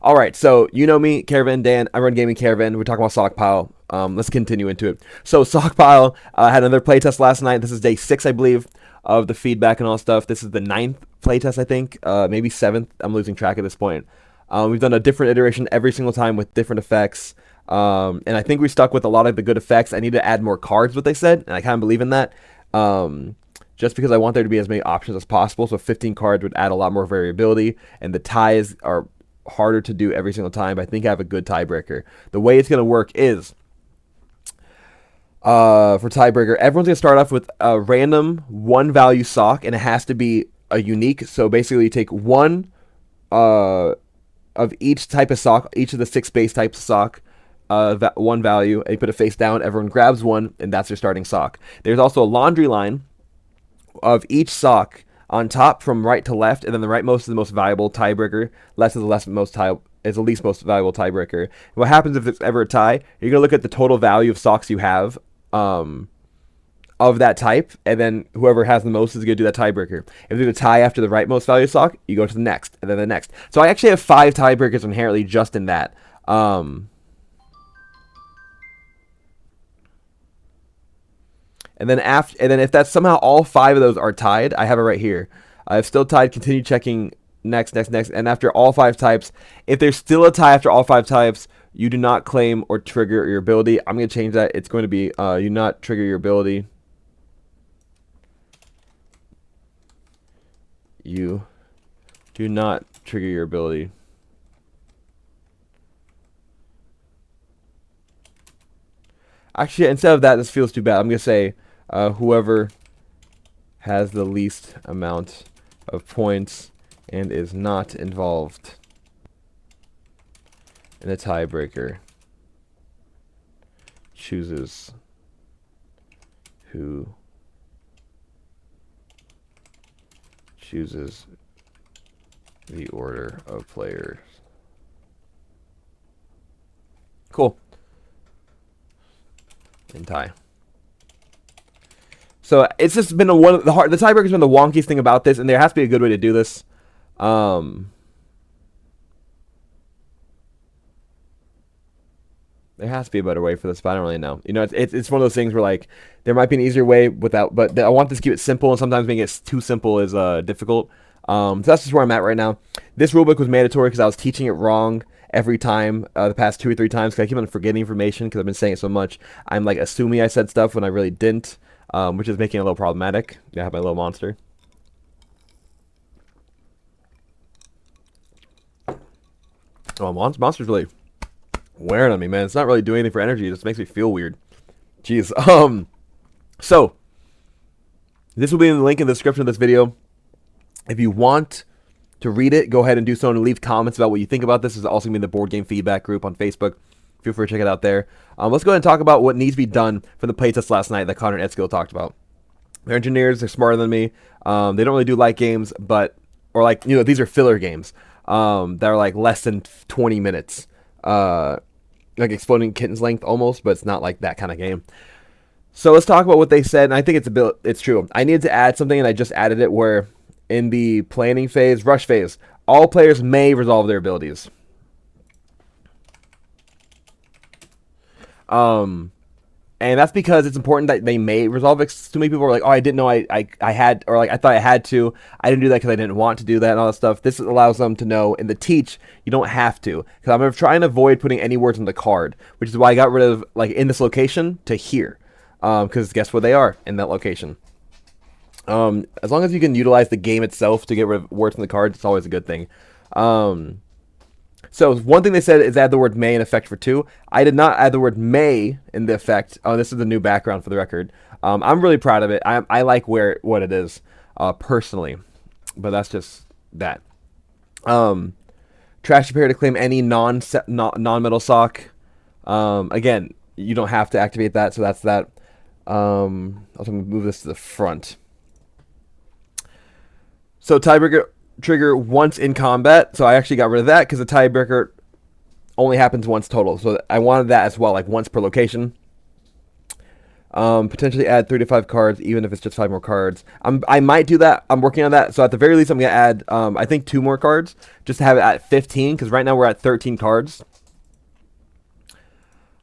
All right, so you know me, Caravan Dan. I run Gaming Caravan. We're talking about Stockpile. Let's continue into it. So Stockpile had another playtest last night. This is day 6, I believe, of the feedback and all stuff. This is the 9th playtest, I think, maybe 7th. I'm losing track at this point. We've done a different iteration every single time with different effects. And I think we stuck with a lot of the good effects. I need to add more cards, what they said, and I kind of believe in that. Just because I want there to be as many options as possible. So 15 cards would add a lot more variability, and the ties are harder to do every single time. But I think I have a good tiebreaker. The way it's going to work is, for tiebreaker, everyone's going to start off with a random 1-value sock, and it has to be a unique. So basically, you take one of each type of sock, each of the 6 base types of sock, one value, and you put it face down. Everyone grabs one, and that's your starting sock. There's also a laundry line of each sock on top from right to left, and then the rightmost is the most valuable tiebreaker. Left is the least most valuable tiebreaker. What happens if it's ever a tie? You're gonna look at the total value of socks you have of that type, and then whoever has the most is gonna do that tiebreaker. If there's a tie after the rightmost value sock, you go to the next, and then the next. So I actually have 5 tiebreakers inherently just in that. And then if that's somehow all 5 of those are tied, I have it right here. If still tied, continue checking next. And after all 5 types, if there's still a tie after all 5 types, you do not claim or trigger your ability. I'm going to change that. It's going to be you not trigger your ability. You do not trigger your ability. Actually, instead of that, this feels too bad. I'm going to say whoever has the least amount of points and is not involved in a tiebreaker chooses who chooses the order of players. Cool. And tie. So it's just been the tiebreaker's been the wonkiest thing about this, and there has to be a good way to do this. There has to be a better way for this, but I don't really know. You know, it's one of those things where like there might be an easier way without, but I want this to keep it simple, and sometimes making it too simple is difficult. So that's just where I'm at right now. This rulebook was mandatory because I was teaching it wrong every time the past 2 or 3 times because I keep on forgetting information because I've been saying it so much. I'm like assuming I said stuff when I really didn't. Which is making it a little problematic. I have my little monster. Oh, monster's really wearing on me, man. It's not really doing anything for energy. It just makes me feel weird. Jeez. So this will be in the link in the description of this video. If you want to read it, go ahead and do so and leave comments about what you think about this. This is also going to be in the board game feedback group on Facebook. Feel free to check it out there. Let's go ahead and talk about what needs to be done for the playtest last night that Connor and Edskill talked about. They're engineers. They're smarter than me. They don't really do light games, or like, you know, these are filler games that are like less than 20 minutes. Like Exploding Kitten's length almost, but it's not like that kind of game. So let's talk about what they said, and I think it's true. I needed to add something, and I just added it where in the planning phase, rush phase, all players may resolve their abilities. And that's because it's important that they may resolve it. Too many people are like, oh, I didn't know I had, or like, I thought I had to. I didn't do that because I didn't want to do that and all that stuff. This allows them to know in the teach, you don't have to. Because I'm trying to avoid putting any words on the card, which is why I got rid of, like, in this location to here. Because guess where they are in that location. As long as you can utilize the game itself to get rid of words on the cards, it's always a good thing. So one thing they said is add the word may in effect for 2. I did not add the word may in the effect. Oh, this is the new background for the record. I'm really proud of it. I like what it is personally, but that's just that. Trash repair to claim any non-metal sock. Again, you don't have to activate that, so that's that. I'm going to move this to the front. So tiebreaker trigger once in combat. So I actually got rid of that because the tiebreaker only happens once total. So I wanted that as well, like once per location. Potentially add 3 to 5 cards, even if it's just 5 more cards. I might do that. I'm working on that. So at the very least, I'm gonna add I think 2 more cards just to have it at 15, because right now we're at 13 cards.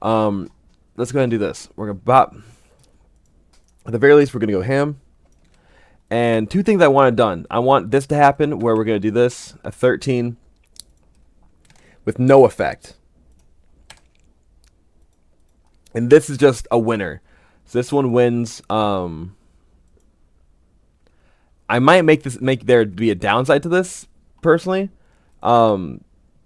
Let's go ahead and do this. We're gonna bop. At the very least, we're gonna go ham. And 2 things I want done. I want this to happen where we're gonna do this at 13 with no effect. And this is just a winner. So this one wins. I might make there be a downside to this personally,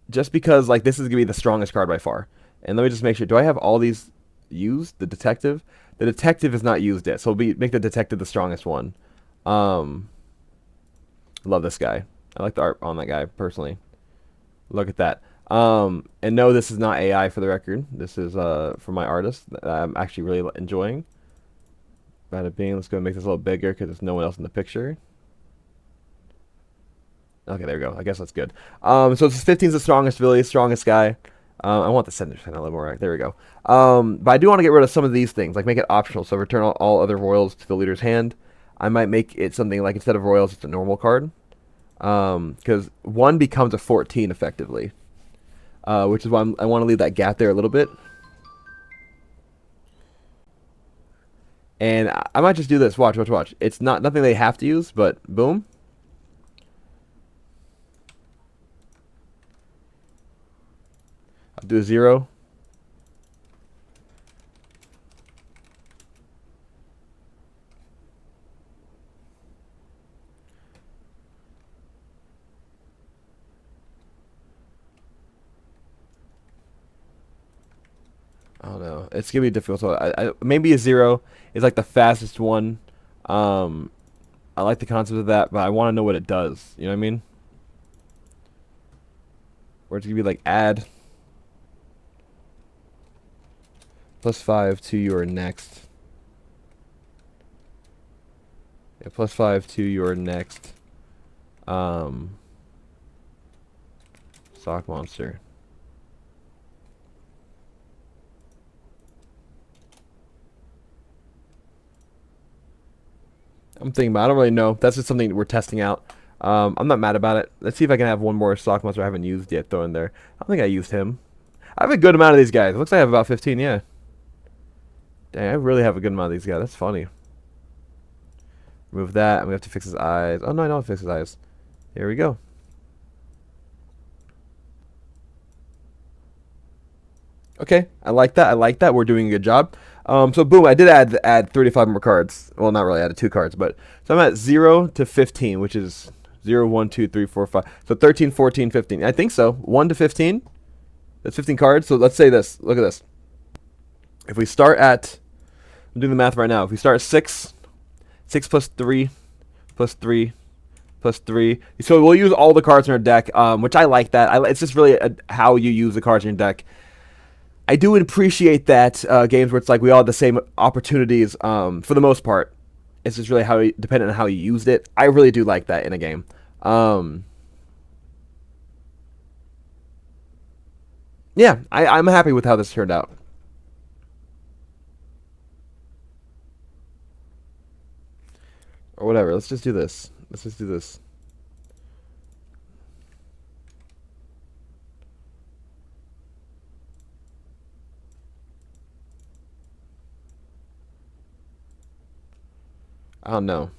just because like this is gonna be the strongest card by far. And let me just make sure. Do I have all these used? The detective is not used yet, so make the detective the strongest one. Love this guy. I like the art on that guy personally. Look at that. And no, this is not AI for the record. This is for my artist that I'm actually really enjoying. Bada bing. Let's go make this a little bigger because there's no one else in the picture. Okay, there we go. I guess that's good. So it's 15 is the strongest, really strongest guy. I want the center a little more. There we go. But I do want to get rid of some of these things, like make it optional. So return all other royals to the leader's hand. I might make it something like instead of royals, it's a normal card. Because 1 becomes a 14 effectively. Which is why I want to leave that gap there a little bit. And I might just do this. Watch. It's nothing they have to use, but boom. I'll do a 0. I don't know. It's gonna be difficult. So maybe a 0 is like the fastest one. I like the concept of that, but I want to know what it does. You know what I mean? Or it's gonna be like add +5 to your next. Yeah, +5 to your next sock monster. I'm thinking about it. I don't really know. That's just something we're testing out. I'm not mad about it. Let's see if I can have one more sock monster I haven't used yet throw in there. I don't think I used him. I have a good amount of these guys. It looks like I have about 15, yeah. Dang, I really have a good amount of these guys. That's funny. Remove that. I'm going to have to fix his eyes. Oh, no, I don't have to fix his eyes. Here we go. Okay, I like that. I like that. We're doing a good job. So boom, I did add 35 more cards. Well, not really. I added 2 cards, but so I'm at 0 to 15, which is 0, 1, 2, 3, 4, 5. So 13, 14, 15. I think so. 1 to 15. That's 15 cards. So let's say this. Look at this. If we start at, I'm doing the math right now. If we start at 6 plus 3 plus 3 plus 3. So we'll use all the cards in our deck, which I like that. It's just really how you use the cards in your deck. I do appreciate that games where it's like we all have the same opportunities for the most part. It's just really how dependent on how you used it. I really do like that in a game. Yeah, I'm happy with how this turned out. Or whatever. Let's just do this. Let's just do this. I don't know.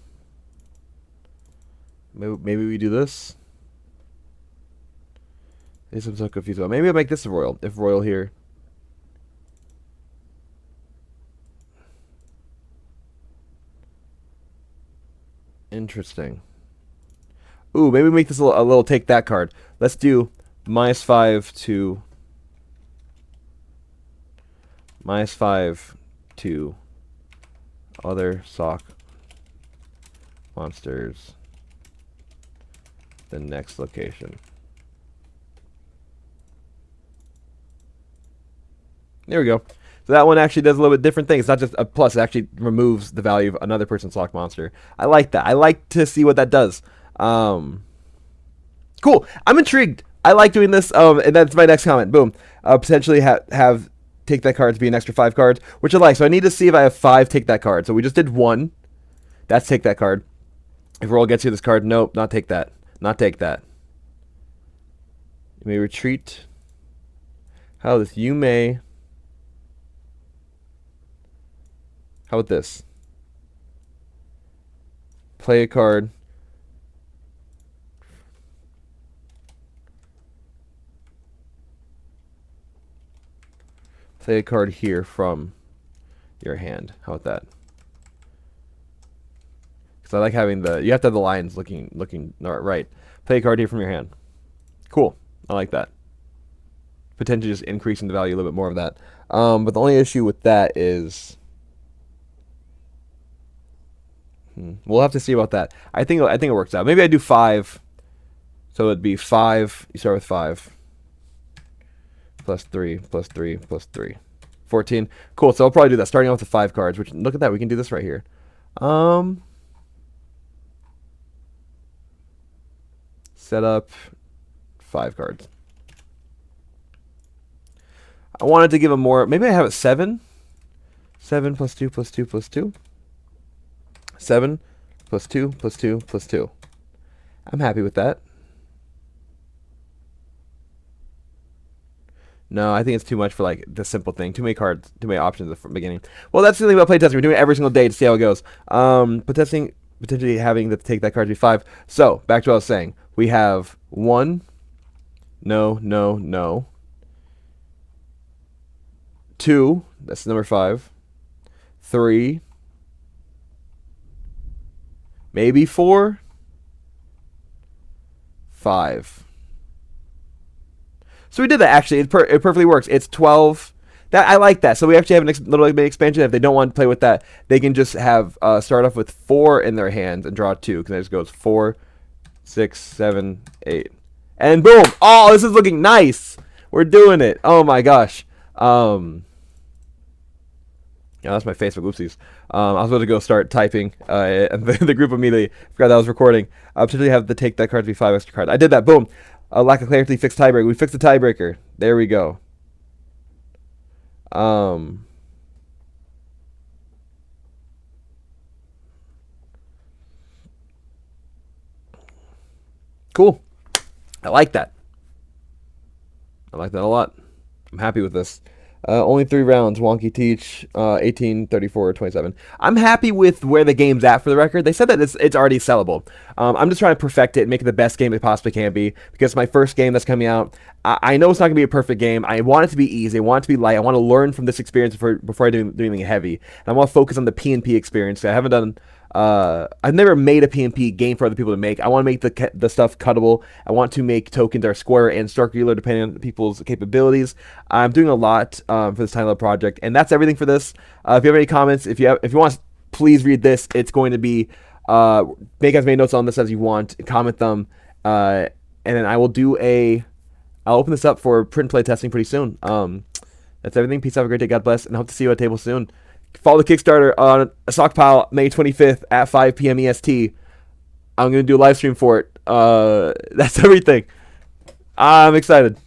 Maybe we do this. I'm so confused about. Maybe I'll make this a royal. If royal here. Interesting. Ooh, maybe we make this a little take that card. Let's do -5 to -5 to other sock monsters. The next location. There we go. So that one actually does a little bit different thing. It's not just a plus. It actually removes the value of another person's lock monster. I like that. I like to see what that does. Cool. I'm intrigued. I like doing this. And that's my next comment. Boom. Potentially have take that card to be an extra 5 cards, which I like. So I need to see if I have 5 take that card. So we just did 1. That's take that card. If roll gets you this card, nope, not take that. Not take that. You may retreat. How about this? You may. How about this? Play a card. Play a card here from your hand. How about that? Because I like having the. You have to have the lines looking right. Play a card here from your hand. Cool. I like that. Potentially just increasing the value a little bit more of that. But the only issue with that is. We'll have to see about that. I think it works out. Maybe I do 5. So it'd be 5. You start with 5. Plus 3, plus 3, plus 3. 14. Cool, so I'll probably do that, starting out with the 5 cards, which, look at that, we can do this right here. Set up 5 cards. I wanted to give them more, maybe I have it 7. 7 plus 2 plus 2 plus 2. 7 plus 2 plus 2 plus 2. I'm happy with that. No, I think it's too much for like the simple thing. Too many cards, too many options at the beginning. Well, that's the thing about playtesting. We're doing it every single day to see how it goes. Potentially having to take that card to be 5. So back to what I was saying. We have 1. No, no, no. 2. That's number 5. 3. Maybe 4. 5. So we did that, actually. It perfectly works. It's 12. I like that. So we actually have a little bit expansion. If they don't want to play with that, they can just have start off with 4 in their hands and draw 2. Because it just goes 4, 6, 7, 8. And boom! Oh, this is looking nice! We're doing it. Oh my gosh. Yeah, that's my Facebook. Oopsies. I was about to go start typing, and the group immediately forgot that I was recording. I'll potentially have to take that card to be 5 extra cards. I did that. Boom. Lack of clarity, fixed tiebreaker. We fixed the tiebreaker. There we go. Cool. I like that. I like that a lot. I'm happy with this. Only 3 rounds. Wonky Teach, 18, 34, 27. I'm happy with where the game's at, for the record. They said that it's already sellable. I'm just trying to perfect it and make it the best game it possibly can be, because it's my first game that's coming out. I know it's not going to be a perfect game. I want it to be easy. I want it to be light. I want to learn from this experience before I do anything heavy. And I want to focus on the PnP experience. I haven't done... I've never made a PnP game for other people to make. I want to make the stuff cuttable. I want to make tokens that are square and circular depending on people's capabilities. I'm doing a lot for this tiny little project, and that's everything for this. If you have any comments, if you want, please read this. It's going to be make as many notes on this as you want. Comment them, and then I will do I'll open this up for print and play testing pretty soon. That's everything. Peace. Have a great day. God bless, and I hope to see you at table soon. Follow the Kickstarter on Stockpile May 25th at 5 p.m. EST. I'm going to do a live stream for it. That's everything. I'm excited.